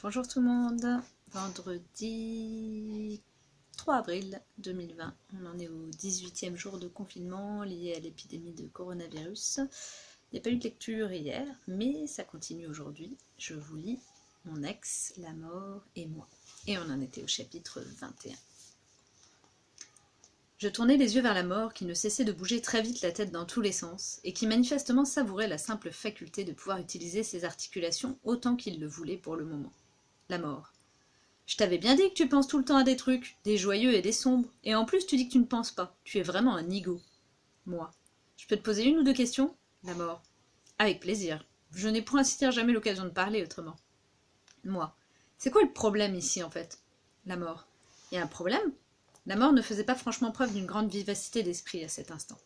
Bonjour tout le monde, vendredi 3 avril 2020, on en est au 18e jour de confinement lié à l'épidémie de coronavirus. Il n'y a pas eu de lecture hier, mais ça continue aujourd'hui. Je vous lis Mon ex, la mort et moi. Et on en était au chapitre 21. Je tournai les yeux vers la mort qui ne cessait de bouger très vite la tête dans tous les sens et qui manifestement savourait la simple faculté de pouvoir utiliser ses articulations autant qu'il le voulait pour le moment. La mort. Je t'avais bien dit que tu penses tout le temps à des trucs, des joyeux et des sombres, et en plus tu dis que tu ne penses pas. Tu es vraiment un nigo. Moi. Je peux te poser une ou deux questions? La mort. Avec plaisir. Je n'ai pour ainsi dire jamais l'occasion de parler autrement. Moi. C'est quoi le problème ici en fait? La mort. Il y a un problème? La mort ne faisait pas franchement preuve d'une grande vivacité d'esprit à cet instant.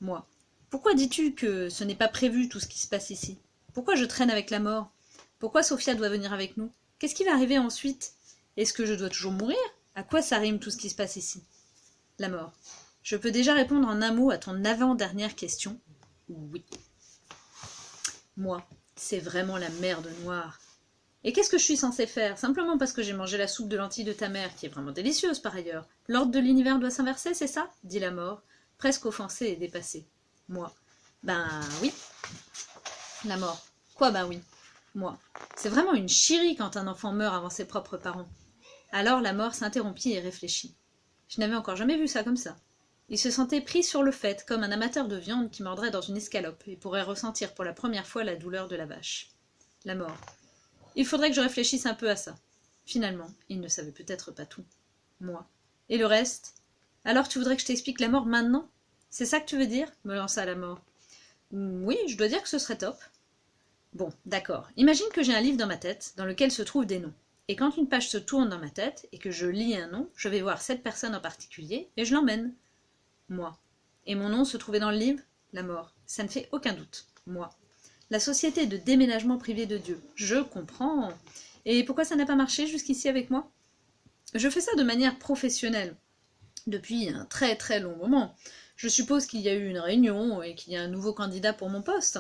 Moi. Pourquoi dis-tu que ce n'est pas prévu tout ce qui se passe ici? Pourquoi je traîne avec la mort? Pourquoi Sophia doit venir avec nous? Qu'est-ce qui va arriver ensuite? Est-ce que je dois toujours mourir? À quoi ça rime tout ce qui se passe ici? La mort. Je peux déjà répondre en un mot à ton avant-dernière question. Oui. Moi. C'est vraiment la merde noire. Et qu'est-ce que je suis censée faire? Simplement parce que j'ai mangé la soupe de lentilles de ta mère, qui est vraiment délicieuse par ailleurs. L'ordre de l'univers doit s'inverser, c'est ça? Dit la mort, presque offensée et dépassée. Moi. Ben oui. La mort. Quoi ben oui? Moi. C'est vraiment une chierie quand un enfant meurt avant ses propres parents. Alors la mort s'interrompit et réfléchit. Je n'avais encore jamais vu ça comme ça. Il se sentait pris sur le fait, comme un amateur de viande qui mordrait dans une escalope et pourrait ressentir pour la première fois la douleur de la vache. La mort. Il faudrait que je réfléchisse un peu à ça. Finalement, il ne savait peut-être pas tout. Moi. Et le reste? Alors tu voudrais que je t'explique la mort maintenant? C'est ça que tu veux dire? Me lança la mort. Oui, je dois dire que ce serait top. Bon, d'accord. Imagine que j'ai un livre dans ma tête, dans lequel se trouvent des noms. Et quand une page se tourne dans ma tête, et que je lis un nom, je vais voir cette personne en particulier, et je l'emmène. Moi. Et mon nom se trouvait dans le livre? La mort. Ça ne fait aucun doute. Moi. La société de déménagement privé de Dieu. Je comprends. Et pourquoi ça n'a pas marché jusqu'ici avec moi? Je fais ça de manière professionnelle. Depuis un très très long moment. Je suppose qu'il y a eu une réunion et qu'il y a un nouveau candidat pour mon poste.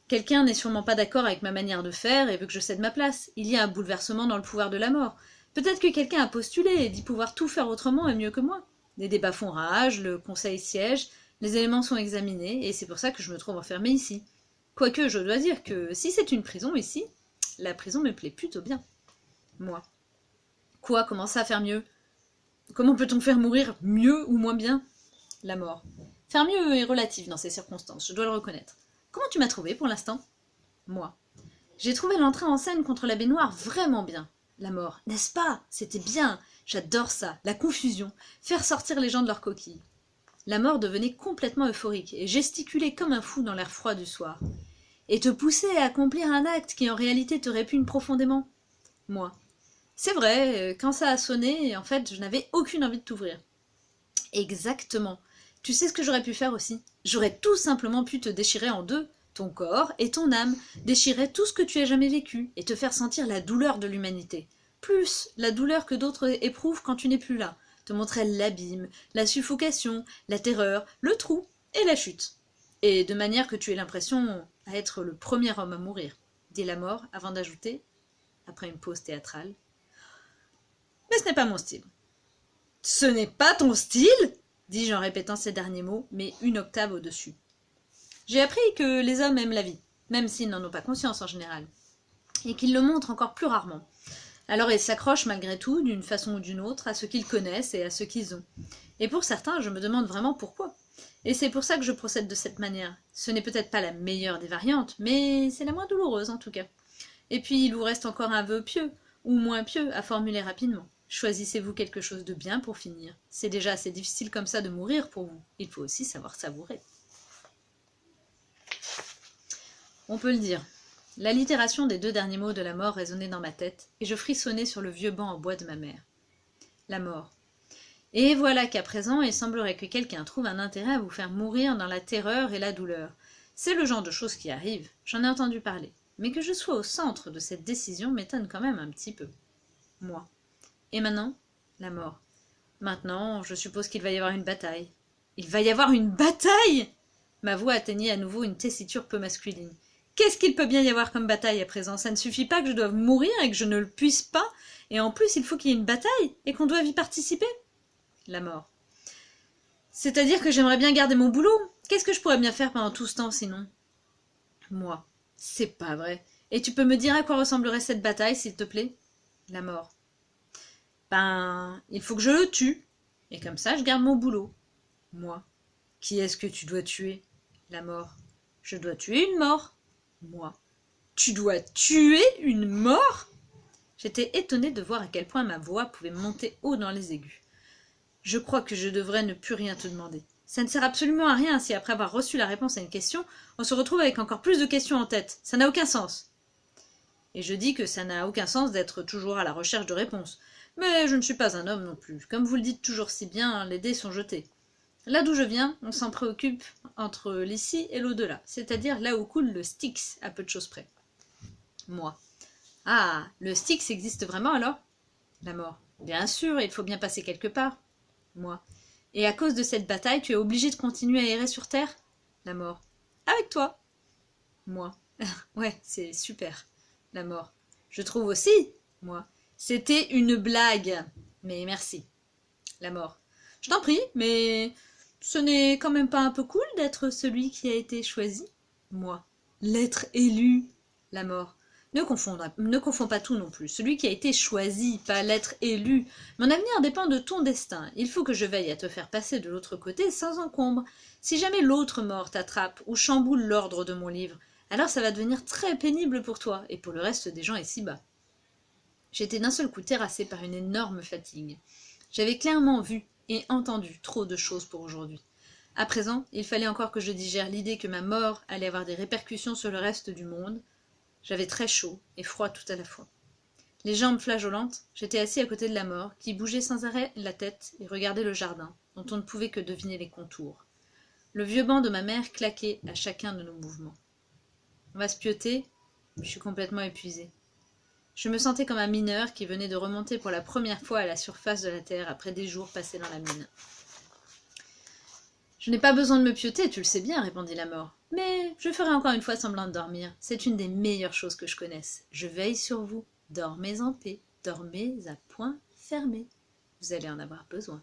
Quelqu'un n'est sûrement pas d'accord avec ma manière de faire et veut que je cède ma place. Il y a un bouleversement dans le pouvoir de la mort. Peut-être que quelqu'un a postulé et dit pouvoir tout faire autrement et mieux que moi. Les débats font rage, le conseil siège, les éléments sont examinés et c'est pour ça que je me trouve enfermée ici. Quoique je dois dire que si c'est une prison ici, la prison me plaît plutôt bien. Moi. Quoi, comment ça faire mieux? Comment peut-on faire mourir mieux ou moins bien? La mort. Faire mieux est relatif dans ces circonstances, je dois le reconnaître. Comment tu m'as trouvé pour l'instant? Moi. J'ai trouvé l'entrée en scène contre la baignoire vraiment bien. La mort. N'est-ce pas? C'était bien. J'adore ça. La confusion. Faire sortir les gens de leur coquille. La mort devenait complètement euphorique et gesticulait comme un fou dans l'air froid du soir. Et te pousser à accomplir un acte qui en réalité te répugne profondément. Moi. C'est vrai, quand ça a sonné, en fait, je n'avais aucune envie de t'ouvrir. Exactement. Tu sais ce que j'aurais pu faire aussi? J'aurais tout simplement pu te déchirer en deux, ton corps et ton âme, déchirer tout ce que tu as jamais vécu et te faire sentir la douleur de l'humanité. Plus la douleur que d'autres éprouvent quand tu n'es plus là. Te montrer l'abîme, la suffocation, la terreur, le trou et la chute. Et de manière que tu aies l'impression à être le premier homme à mourir, dit la mort avant d'ajouter, après une pause théâtrale. Mais ce n'est pas mon style. Ce n'est pas ton style? Dis-je en répétant ces derniers mots, mais une octave au-dessus. J'ai appris que les hommes aiment la vie, même s'ils n'en ont pas conscience en général, et qu'ils le montrent encore plus rarement. Alors ils s'accrochent malgré tout, d'une façon ou d'une autre, à ce qu'ils connaissent et à ce qu'ils ont. Et pour certains, je me demande vraiment pourquoi. Et c'est pour ça que je procède de cette manière. Ce n'est peut-être pas la meilleure des variantes, mais c'est la moins douloureuse en tout cas. Et puis il vous reste encore un vœu pieux, ou moins pieux, à formuler rapidement. Choisissez-vous quelque chose de bien pour finir. C'est déjà assez difficile comme ça de mourir pour vous. Il faut aussi savoir savourer. On peut le dire. L'allitération des deux derniers mots de la mort résonnait dans ma tête, et je frissonnais sur le vieux banc en bois de ma mère. La mort. Et voilà qu'à présent, il semblerait que quelqu'un trouve un intérêt à vous faire mourir dans la terreur et la douleur. C'est le genre de choses qui arrivent, j'en ai entendu parler. Mais que je sois au centre de cette décision m'étonne quand même un petit peu. Moi. Et maintenant? La mort. Maintenant, je suppose qu'il va y avoir une bataille. Il va y avoir une bataille? Ma voix atteignit à nouveau une tessiture peu masculine. Qu'est-ce qu'il peut bien y avoir comme bataille à présent? Ça ne suffit pas que je doive mourir et que je ne le puisse pas, et en plus il faut qu'il y ait une bataille, et qu'on doive y participer. La mort. C'est-à-dire que j'aimerais bien garder mon boulot. Qu'est-ce que je pourrais bien faire pendant tout ce temps sinon? Moi. C'est pas vrai. Et tu peux me dire à quoi ressemblerait cette bataille, s'il te plaît? La mort. Ben, il faut que je le tue. Et comme ça, je garde mon boulot. Moi. Qui est-ce que tu dois tuer? La mort. Je dois tuer une mort. Moi. Tu dois tuer une mort? J'étais étonnée de voir à quel point ma voix pouvait monter haut dans les aigus. Je crois que je devrais ne plus rien te demander. Ça ne sert absolument à rien si après avoir reçu la réponse à une question, on se retrouve avec encore plus de questions en tête. Ça n'a aucun sens. Et je dis que ça n'a aucun sens d'être toujours à la recherche de réponses. Mais je ne suis pas un homme non plus. Comme vous le dites toujours si bien, les dés sont jetés. Là d'où je viens, on s'en préoccupe entre l'ici et l'au-delà, c'est-à-dire là où coule le Styx, à peu de choses près. Moi. Ah, le Styx existe vraiment alors? La mort. Bien sûr, il faut bien passer quelque part. Moi. Et à cause de cette bataille, tu es obligé de continuer à errer sur Terre? La mort. Avec toi. Moi. Ouais, c'est super. La mort. Je trouve aussi. Moi. C'était une blague. Mais merci. La mort. Je t'en prie, mais ce n'est quand même pas un peu cool d'être celui qui a été choisi? Moi. L'être élu. La mort. Ne confonds pas tout non plus. Celui qui a été choisi, pas l'être élu. Mon avenir dépend de ton destin. Il faut que je veille à te faire passer de l'autre côté sans encombre. Si jamais l'autre mort t'attrape ou chamboule l'ordre de mon livre, alors ça va devenir très pénible pour toi et pour le reste des gens ici-bas. J'étais d'un seul coup terrassée par une énorme fatigue. J'avais clairement vu et entendu trop de choses pour aujourd'hui. À présent, il fallait encore que je digère l'idée que ma mort allait avoir des répercussions sur le reste du monde. J'avais très chaud et froid tout à la fois. Les jambes flageolantes, j'étais assis à côté de la mort, qui bougeait sans arrêt la tête et regardait le jardin, dont on ne pouvait que deviner les contours. Le vieux banc de ma mère claquait à chacun de nos mouvements. On va se pioter, je suis complètement épuisée. Je me sentais comme un mineur qui venait de remonter pour la première fois à la surface de la terre après des jours passés dans la mine. Je n'ai pas besoin de me pioter, tu le sais bien, répondit la mort. Mais je ferai encore une fois semblant de dormir. C'est une des meilleures choses que je connaisse. Je veille sur vous. Dormez en paix. Dormez à point fermé. Vous allez en avoir besoin.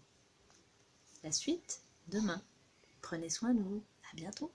La suite, demain. Prenez soin de vous. À bientôt.